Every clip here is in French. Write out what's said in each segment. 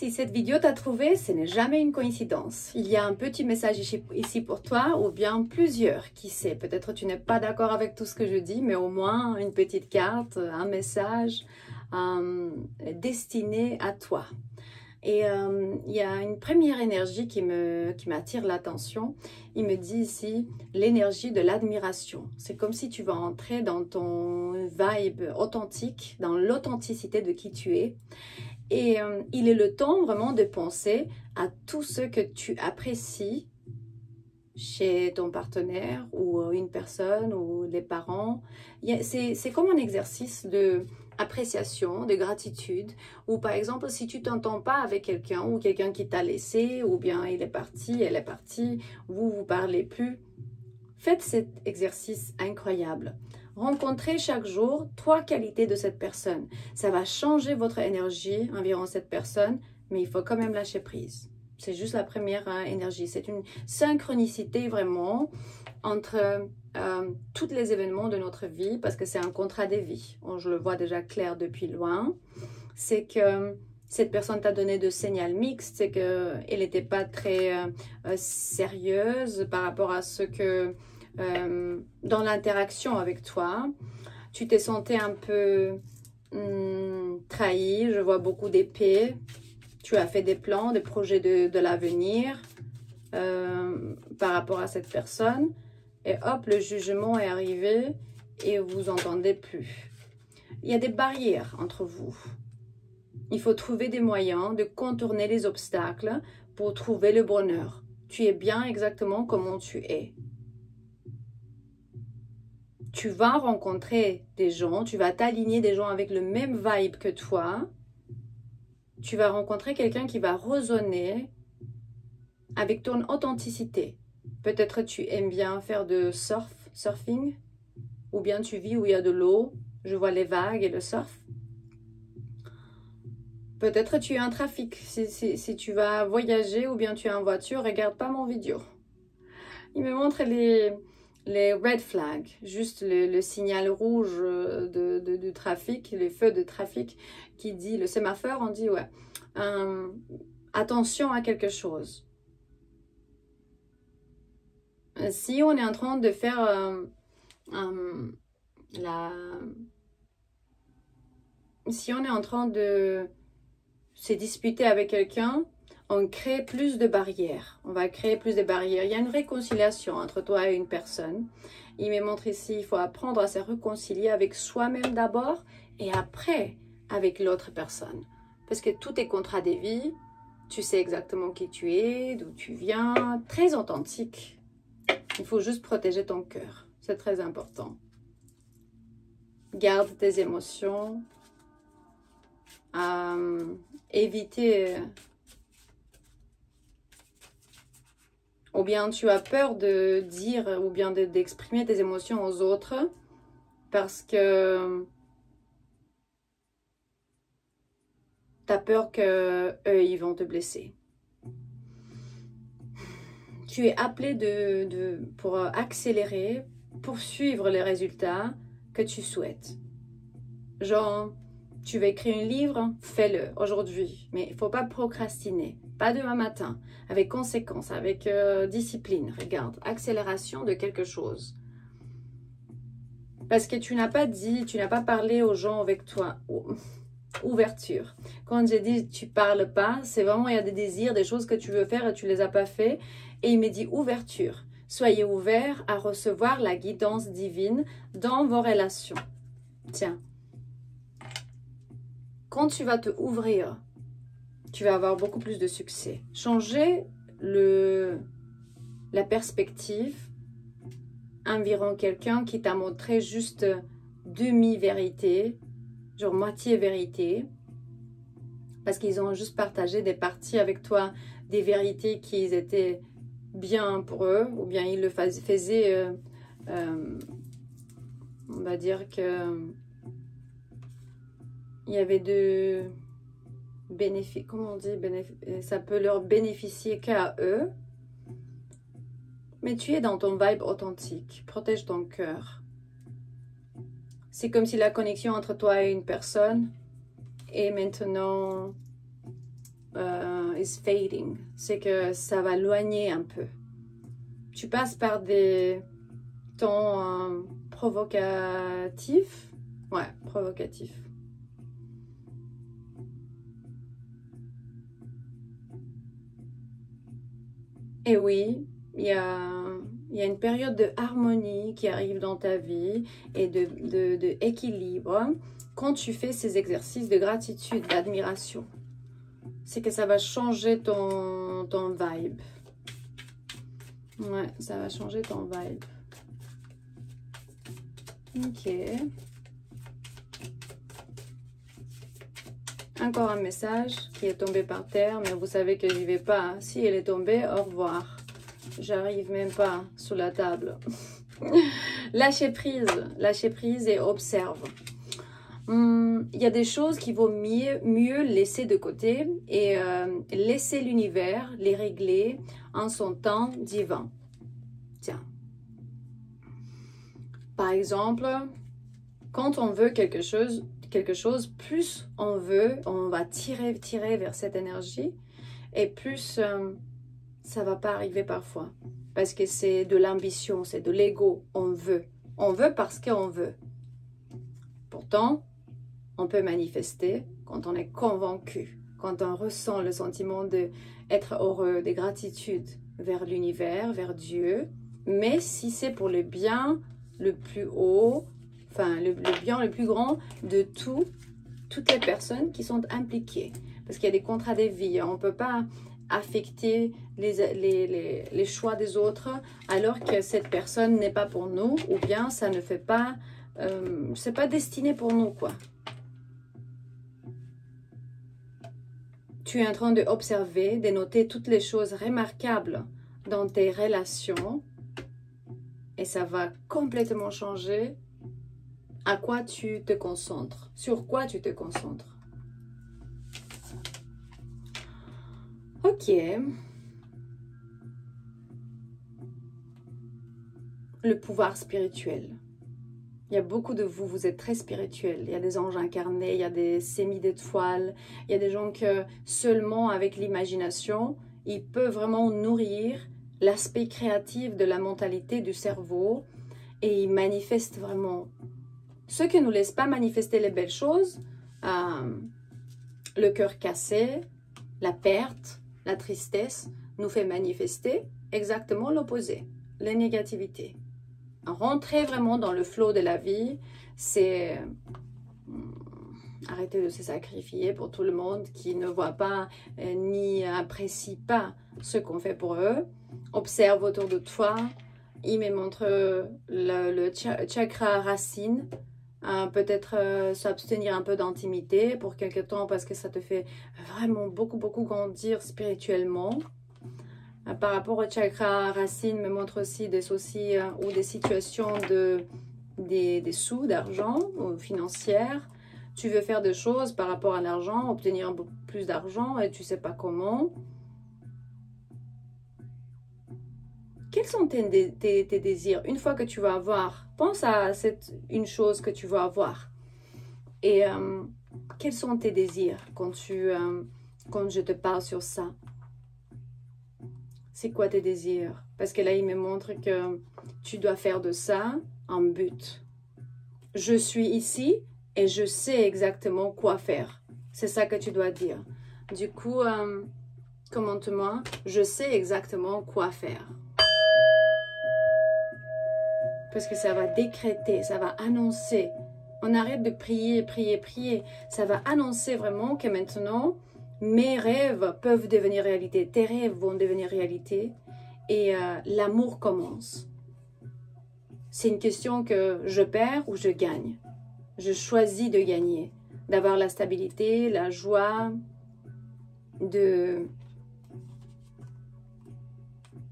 Si cette vidéo t'a trouvé, ce n'est jamais une coïncidence. Il y a un petit message ici pour toi ou bien plusieurs, qui sait. Peut-être tu n'es pas d'accord avec tout ce que je dis, mais au moins une petite carte, un message destiné à toi. Et il y a une première énergie qui m'attire l'attention. Il me dit ici l'énergie de l'admiration. C'est comme si tu vas entrer dans ton vibe authentique, dans l'authenticité de qui tu es. Et il est le temps vraiment de penser à tout ce que tu apprécies chez ton partenaire ou une personne ou les parents. C'est comme un exercice d'appréciation, de gratitude. Ou par exemple, si tu t'entends pas avec quelqu'un ou quelqu'un qui t'a laissé ou bien il est parti, elle est partie, vous parlez plus. Faites cet exercice incroyable. Rencontrez chaque jour 3 qualités de cette personne. Ça va changer votre énergie environ cette personne, mais il faut quand même lâcher prise. C'est juste la première énergie. C'est une synchronicité vraiment entre tous les événements de notre vie, parce que c'est un contrat de vie. Je le vois déjà clair depuis loin. C'est que cette personne t'a donné de signaux mixtes, c'est qu'elle n'était pas très sérieuse par rapport à ce que... dans l'interaction avec toi, tu t'es senti un peu trahi. Je vois beaucoup d'épées. Tu as fait des plans, des projets de l'avenir par rapport à cette personne. Et hop, le jugement est arrivé et vous entendez plus. Il y a des barrières entre vous. Il faut trouver des moyens de contourner les obstacles pour trouver le bonheur. Tu es bien exactement comment tu es. Tu vas rencontrer des gens, tu vas t'aligner des gens avec le même vibe que toi. Tu vas rencontrer quelqu'un qui va résonner avec ton authenticité. Peut-être tu aimes bien faire de surfing, ou bien tu vis où il y a de l'eau. Je vois les vagues et le surf. Peut-être tu es en trafic. Si tu vas voyager ou bien tu es en voiture, regarde pas mon vidéo. Il me montre les red flags, juste le signal rouge du trafic, les feux de trafic qui dit, le sémaphore, on dit ouais, attention à quelque chose. Si on est en train de faire si on est en train de se disputer avec quelqu'un, on crée plus de barrières. On va créer plus de barrières. Il y a une réconciliation entre toi et une personne. Il me montre ici, il faut apprendre à se réconcilier avec soi-même d'abord et après avec l'autre personne. Parce que tout est contrat des vies. Tu sais exactement qui tu es, d'où tu viens. Très authentique. Il faut juste protéger ton cœur. C'est très important. Garde tes émotions. Éviter... ou bien tu as peur de dire ou bien d'exprimer tes émotions aux autres parce que tu as peur qu'eux, ils vont te blesser. Tu es appelé pour accélérer, poursuivre les résultats que tu souhaites. Genre, tu veux écrire un livre, fais-le aujourd'hui. Mais il ne faut pas procrastiner. Pas demain matin. Avec conséquence, avec discipline. Regarde, accélération de quelque chose. Parce que tu n'as pas dit, tu n'as pas parlé aux gens avec toi. Ouverture. Quand j'ai dit tu parles pas, c'est vraiment il y a des désirs, des choses que tu veux faire et tu les as pas fait. Et il me dit ouverture. Soyez ouverts à recevoir la guidance divine dans vos relations. Tiens. Quand tu vas te ouvrir, tu vas avoir beaucoup plus de succès. Changer la perspective environ quelqu'un qui t'a montré juste demi-vérité, genre moitié vérité, parce qu'ils ont juste partagé des parties avec toi, des vérités qui étaient bien pour eux, ou bien ils le faisaient, on va dire que il y avait de bénéfices, comment on dit, ça peut leur bénéficier qu'à eux. Mais tu es dans ton vibe authentique, protège ton cœur. C'est comme si la connexion entre toi et une personne est maintenant is fading. C'est que ça va loigner un peu. Tu passes par des temps provocatifs. Ouais, provocatifs. Et oui, il y a une période de harmonie qui arrive dans ta vie et de équilibre quand tu fais ces exercices de gratitude, d'admiration. C'est que ça va changer ton vibe. Ouais, ça va changer ton vibe. Ok. Encore un message qui est tombé par terre, mais vous savez que j'y vais pas. Si elle est tombée, au revoir. J'arrive même pas sous la table. Lâchez prise et observe. Il y a des choses qu'il vaut mieux laisser de côté et laisser l'univers les régler en son temps divin. Tiens. Par exemple, quand on veut quelque chose, plus on va tirer vers cette énergie et plus ça va pas arriver parfois. Parce que c'est de l'ambition, c'est de l'ego. On veut parce qu'on veut. Pourtant, on peut manifester quand on est convaincu, quand on ressent le sentiment d'être heureux, de gratitude vers l'univers, vers Dieu. Mais si c'est pour le bien le plus haut, enfin le bien le plus grand de toutes les personnes qui sont impliquées. Parce qu'il y a des contrats de vie, on ne peut pas affecter les choix des autres alors que cette personne n'est pas pour nous ou bien ça ne fait pas, c'est pas destiné pour nous quoi. Tu es en train d'observer, de noter toutes les choses remarquables dans tes relations et ça va complètement changer à quoi tu te concentres, sur quoi tu te concentres. Ok. Le pouvoir spirituel. Il y a beaucoup de vous, vous êtes très spirituels. Il y a des anges incarnés, il y a des sémis d'étoiles. Il y a des gens que seulement avec l'imagination, ils peuvent vraiment nourrir l'aspect créatif de la mentalité du cerveau et ils manifestent vraiment. Ceux qui ne nous laissent pas manifester les belles choses, le cœur cassé, la perte, la tristesse, nous fait manifester exactement l'opposé, la négativité. Rentrer vraiment dans le flot de la vie, c'est arrêter de se sacrifier pour tout le monde qui ne voit pas ni apprécie pas ce qu'on fait pour eux. Observe autour de toi. Il me montre le chakra racine. Peut-être s'abstenir un peu d'intimité pour quelque temps parce que ça te fait vraiment beaucoup grandir spirituellement. Par rapport au chakra racine, me montre aussi des soucis ou des situations des sous, d'argent ou financières. Tu veux faire des choses par rapport à l'argent, obtenir un peu plus d'argent et tu ne sais pas comment. Quels sont tes désirs? Une fois que tu vas avoir, pense à une chose que tu vas avoir. Et quels sont tes désirs quand je te parle sur ça? C'est quoi tes désirs? Parce que là, il me montre que tu dois faire de ça un but. Je suis ici et je sais exactement quoi faire. C'est ça que tu dois dire. Du coup, commente-moi, je sais exactement quoi faire. Parce que ça va décréter, ça va annoncer. On arrête de prier. Ça va annoncer vraiment que maintenant, mes rêves peuvent devenir réalité. Tes rêves vont devenir réalité. Et l'amour commence. C'est une question que je perds ou je gagne. Je choisis de gagner. D'avoir la stabilité, la joie, de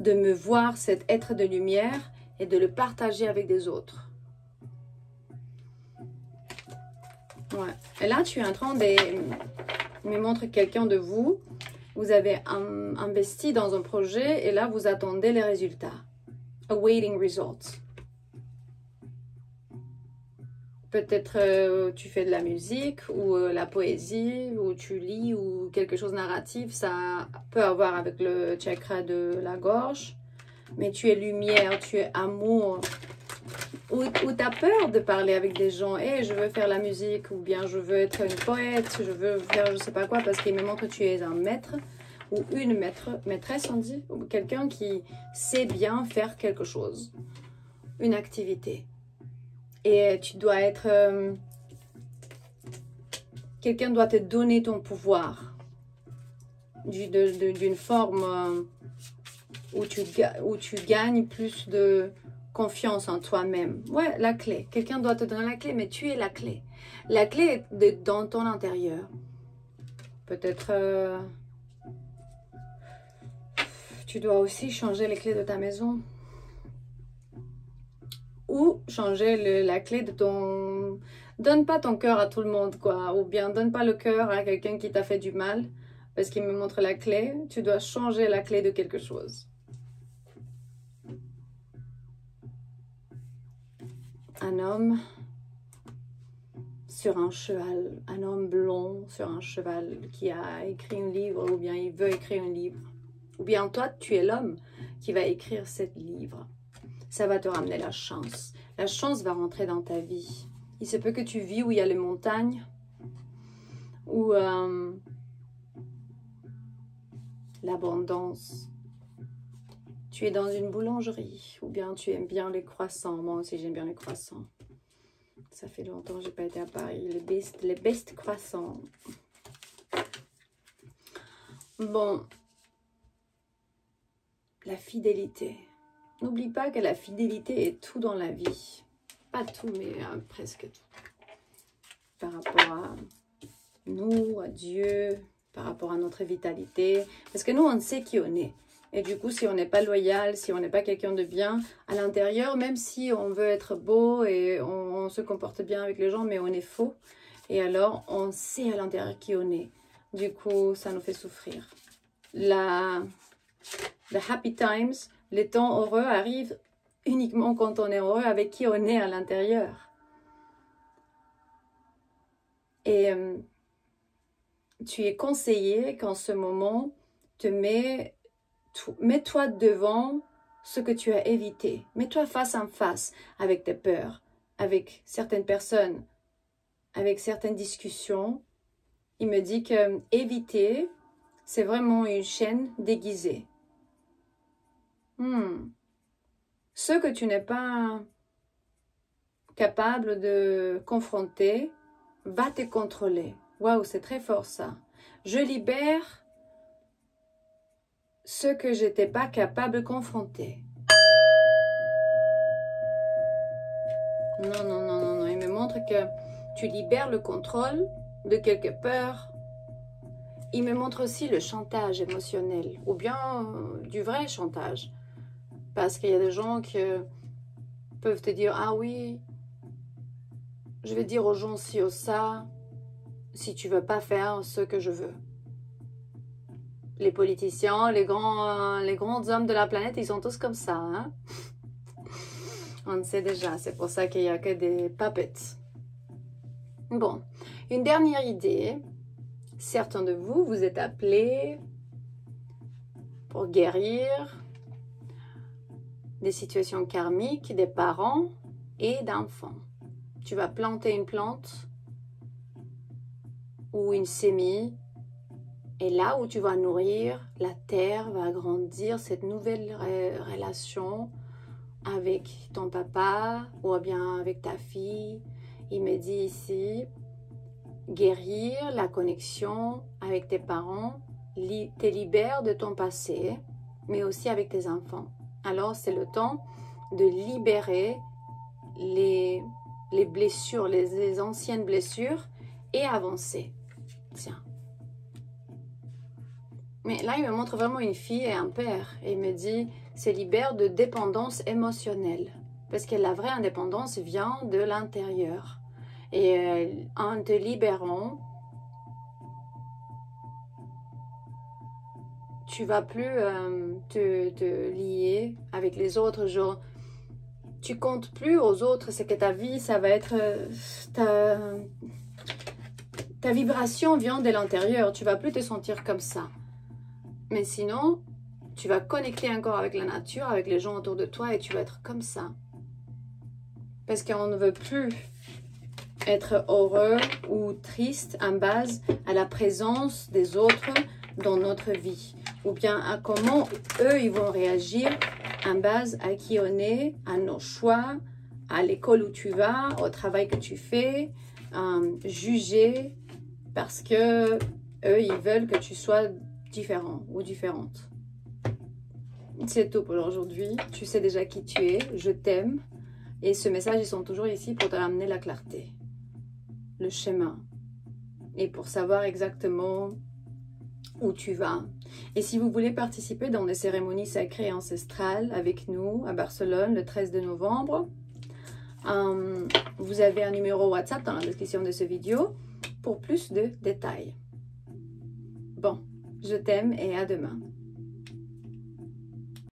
me voir cet être de lumière et de le partager avec des autres. Ouais. Et là, tu es en train de me montrer quelqu'un de vous. Vous avez investi dans un projet et là, vous attendez les résultats. Awaiting results. Peut-être tu fais de la musique ou la poésie ou tu lis ou quelque chose de narratif. Ça peut avoir avec le chakra de la gorge. Mais tu es lumière, tu es amour. Ou tu as peur de parler avec des gens. Hey, je veux faire la musique ou bien je veux être une poète. Je veux faire je sais pas quoi parce qu'il me montre que tu es un maître ou une maîtresse, on dit. Ou quelqu'un qui sait bien faire quelque chose. Une activité. Et tu dois être... quelqu'un doit te donner ton pouvoir d'une forme où tu gagnes plus de confiance en toi-même. Ouais, la clé. Quelqu'un doit te donner la clé, mais tu es la clé. La clé est dans ton intérieur. Peut-être... tu dois aussi changer les clés de ta maison. Ou changer la clé de ton... Donne pas ton cœur à tout le monde, quoi. Ou bien donne pas le cœur à quelqu'un qui t'a fait du mal. Parce qu'il me montre la clé. Tu dois changer la clé de quelque chose. Un homme sur un cheval. Un homme blond sur un cheval qui a écrit un livre. Ou bien il veut écrire un livre. Ou bien toi, tu es l'homme qui va écrire ce livre. Ça va te ramener la chance. La chance va rentrer dans ta vie. Il se peut que tu vis où il y a les montagnes, où l'abondance. Tu es dans une boulangerie, ou bien tu aimes bien les croissants. Moi aussi, j'aime bien les croissants. Ça fait longtemps que je n'ai pas été à Paris. Les best croissants. Bon. La fidélité. N'oublie pas que la fidélité est tout dans la vie. Pas tout, mais presque tout. Par rapport à nous, à Dieu, par rapport à notre vitalité. Parce que nous, on sait qui on est. Et du coup, si on n'est pas loyal, si on n'est pas quelqu'un de bien, à l'intérieur, même si on veut être beau et on se comporte bien avec les gens, mais on est faux. Et alors, on sait à l'intérieur qui on est. Du coup, ça nous fait souffrir. The happy times, les temps heureux arrivent uniquement quand on est heureux avec qui on est à l'intérieur. Et tu es conseillé qu'en ce moment, mets-toi devant ce que tu as évité. Mets-toi face en face avec tes peurs, avec certaines personnes, avec certaines discussions. Il me dit que éviter, c'est vraiment une chaîne déguisée. Ce que tu n'es pas capable de confronter va te contrôler. Waouh, c'est très fort ça. Je libère ce que je n'étais pas capable de confronter. Non, non, non, non, non. Il me montre que tu libères le contrôle de quelques peurs. Il me montre aussi le chantage émotionnel ou bien du vrai chantage. Parce qu'il y a des gens qui peuvent te dire « Ah oui, je vais dire aux gens ci ou ça si tu ne veux pas faire ce que je veux. » Les politiciens, les grands hommes de la planète, ils sont tous comme ça. Hein? On le sait déjà, c'est pour ça qu'il n'y a que des puppets. Bon, une dernière idée. Certains de vous, vous êtes appelés pour guérir des situations karmiques des parents et d'enfants. Tu vas planter une plante ou une sémille et là où tu vas nourrir, la terre va grandir cette nouvelle relation avec ton papa ou bien avec ta fille. Il me dit ici, guérir la connexion avec tes parents te libère de ton passé, mais aussi avec tes enfants. Alors, c'est le temps de libérer les blessures, les anciennes blessures et avancer. Tiens. Mais là, il me montre vraiment une fille et un père. Et il me dit, c'est libère de dépendance émotionnelle. Parce que la vraie indépendance vient de l'intérieur. Et en te libérant, tu vas plus te lier avec les autres. Genre, tu comptes plus aux autres, c'est que ta vie, ça va être... ta vibration vient de l'intérieur, tu vas plus te sentir comme ça. Mais sinon, tu vas connecter encore avec la nature, avec les gens autour de toi et tu vas être comme ça. Parce qu'on ne veut plus être heureux ou triste en base à la présence des autres dans notre vie. Ou bien à comment eux, ils vont réagir en base à qui on est, à nos choix, à l'école où tu vas, au travail que tu fais, juger parce que eux, ils veulent que tu sois différent ou différente. C'est tout pour aujourd'hui. Tu sais déjà qui tu es. Je t'aime. Et ce message, ils sont toujours ici pour te ramener la clarté, le chemin. Et pour savoir exactement où tu vas. Et si vous voulez participer dans des cérémonies sacrées et ancestrales avec nous à Barcelone le 13 de novembre, vous avez un numéro WhatsApp dans la description de cette vidéo pour plus de détails. Bon, je t'aime et à demain.